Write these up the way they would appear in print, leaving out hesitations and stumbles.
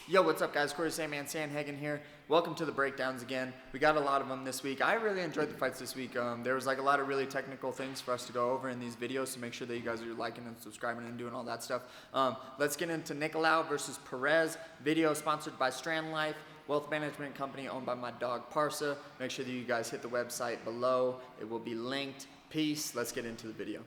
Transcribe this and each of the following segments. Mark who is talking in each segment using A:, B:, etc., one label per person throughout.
A: Yo, what's up guys? Corey Sandman Sandhagen here. Welcome to the breakdowns again. We got a lot of them this week. I really enjoyed the fights this week. There was like a lot of really technical things for us to go over in these videos, so make sure that you guys are liking and subscribing and doing all that stuff. Let's get into Nicolau versus Perez. Video sponsored by Strandlife, wealth management company owned by my dog Parsa. Make sure that you guys hit the website below. It will be linked. Peace. Let's get into the video.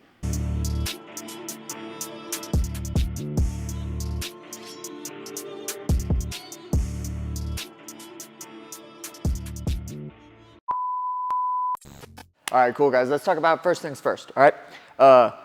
A: All right, cool guys. Let's talk about first things first. All right,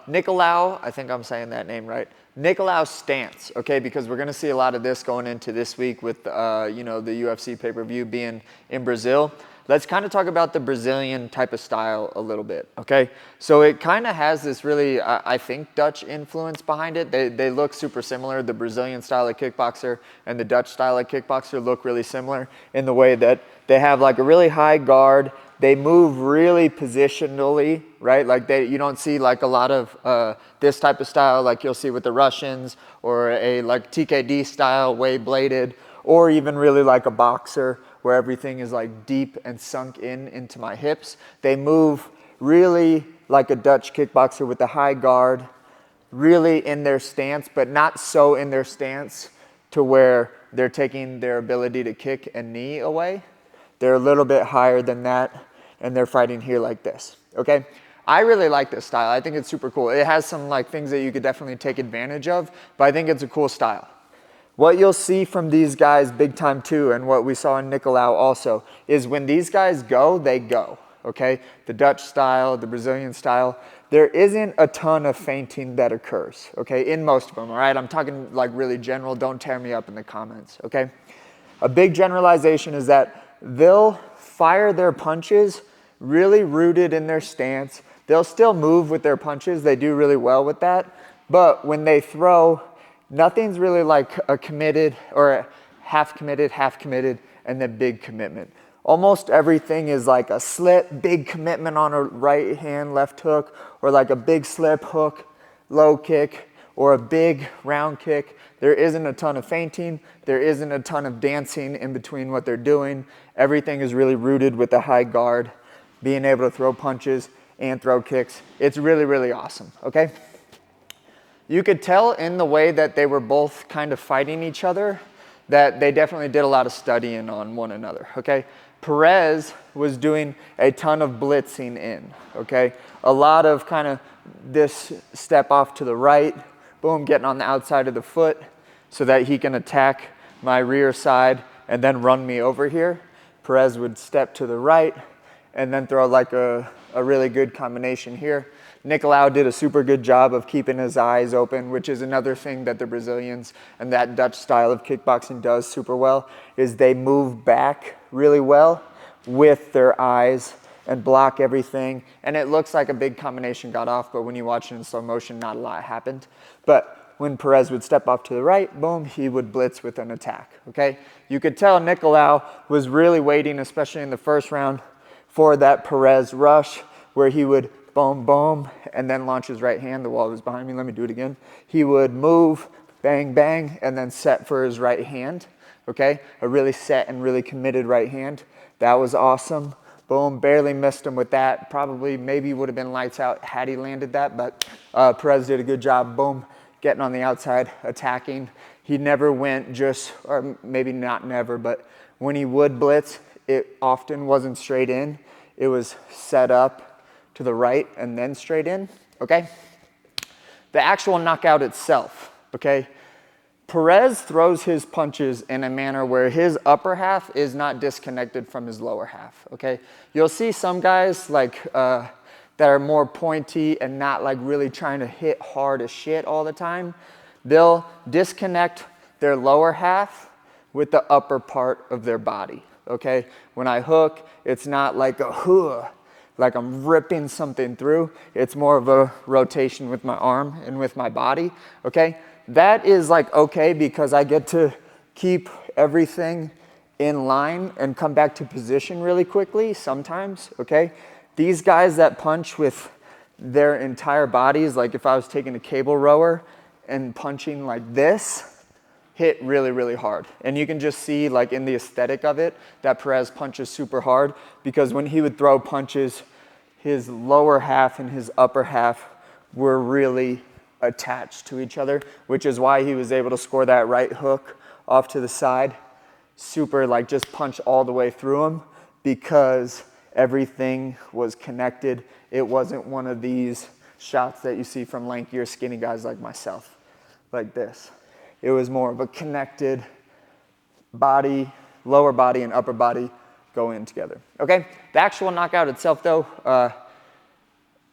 A: Nicolau. I think I'm saying that name right. Nicolau's stance. Okay, because we're gonna see a lot of this going into this week with you know, the UFC pay-per-view being in Brazil. Let's kind of talk about the Brazilian type of style a little bit. Okay, so it kind of has this really, I think, Dutch influence behind it. They look super similar. The Brazilian style of kickboxer and the Dutch style of kickboxer look really similar in the way that they have like a really high guard. They move really positionally, right? Like you don't see like a lot of this type of style like you'll see with the Russians, or a like TKD style, way bladed, or even really like a boxer where everything is like deep and sunk into my hips. They move really like a Dutch kickboxer with a high guard, really in their stance, but not so in their stance to where they're taking their ability to kick and knee away. They're a little bit higher than that, and they're fighting here like this, okay? I really like this style. I think it's super cool. It has some like things that you could definitely take advantage of, but I think it's a cool style. What you'll see from these guys big time too, and what we saw in Nicolau also, is when these guys go, they go, okay? The Dutch style, the Brazilian style, there isn't a ton of feinting that occurs, okay? In most of them, all right? I'm talking like really general, don't tear me up in the comments, okay? A big generalization is that they'll fire their punches really rooted in their stance. They'll still move with their punches. They do really well with that. But when they throw, nothing's really like a committed or a half committed, and then big commitment. Almost everything is like a slip, big commitment on a right hand, left hook, or like a big slip hook, low kick, or a big round kick. There isn't a ton of feinting. There isn't a ton of dancing in between what they're doing. Everything is really rooted with a high guard, being able to throw punches and throw kicks. It's really, really awesome, okay? You could tell in the way that they were both kind of fighting each other that they definitely did a lot of studying on one another, okay? Perez was doing a ton of blitzing in, okay? A lot of kind of this step off to the right, boom, getting on the outside of the foot so that he can attack my rear side and then run me over here. Perez would step to the right and then throw like a really good combination here. Nicolau did a super good job of keeping his eyes open, which is another thing that the Brazilians and that Dutch style of kickboxing does super well, is they move back really well with their eyes and block everything. And it looks like a big combination got off, but when you watch it in slow motion, not a lot happened. But when Perez would step off to the right, boom, he would blitz with an attack, okay? You could tell Nicolau was really waiting, especially in the first round, for that Perez rush where he would boom, boom, and then launch his right hand. The wall was behind me. Let me do it again. He would move, bang, bang, and then set for his right hand, okay? A really set and really committed right hand. That was awesome. Boom, barely missed him with that. Probably, maybe would have been lights out had he landed that, but Perez did a good job. Boom, getting on the outside, attacking. He never went just, or maybe not never, but when he would blitz, it often wasn't straight in. It was set up to the right and then straight in, okay? The actual knockout itself, okay? Perez throws his punches in a manner where his upper half is not disconnected from his lower half, okay? You'll see some guys like that are more pointy and not like really trying to hit hard as shit all the time. They'll disconnect their lower half with the upper part of their body, okay? When I hook, it's not like a huh, like I'm ripping something through. It's more of a rotation with my arm and with my body, okay? That is like okay because I get to keep everything in line and come back to position really quickly sometimes, okay? These guys that punch with their entire bodies, like if I was taking a cable rower and punching like this, hit really, really hard. And you can just see like in the aesthetic of it that Perez punches super hard, because when he would throw punches, his lower half and his upper half were really attached to each other, which is why he was able to score that right hook off to the side. Super, like just punch all the way through him, because everything was connected. It wasn't one of these shots that you see from lankier, skinny guys like myself, like this. It was more of a connected body, lower body and upper body go in together. Okay, the actual knockout itself though,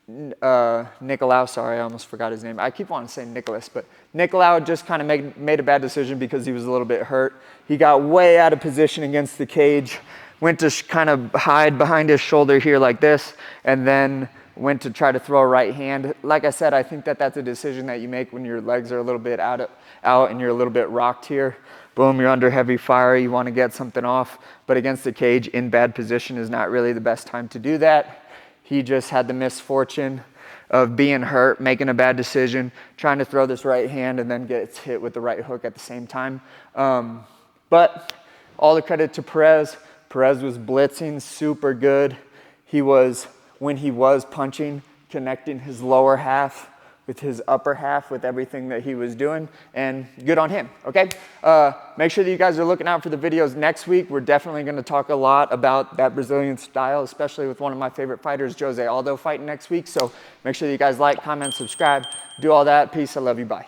A: Nicolau, sorry, I almost forgot his name. I keep wanting to say Nicholas, but Nicolau just kind of made a bad decision because he was a little bit hurt. He got way out of position against the cage, went to kind of hide behind his shoulder here like this, and then went to try to throw a right hand. Like I said, I think that that's a decision that you make when your legs are a little bit out and you're a little bit rocked here. Boom, you're under heavy fire, you want to get something off, but against the cage in bad position is not really the best time to do that. He just had the misfortune of being hurt, making a bad decision, trying to throw this right hand and then gets hit with the right hook at the same time. But all the credit to Perez. Perez was blitzing super good. He was, when he was punching, connecting his lower half with his upper half with everything that he was doing, and good on him, okay? Make sure that you guys are looking out for the videos next week. We're definitely gonna talk a lot about that Brazilian style, especially with one of my favorite fighters, Jose Aldo, fighting next week. So make sure that you guys like, comment, subscribe, do all that. Peace, I love you, bye.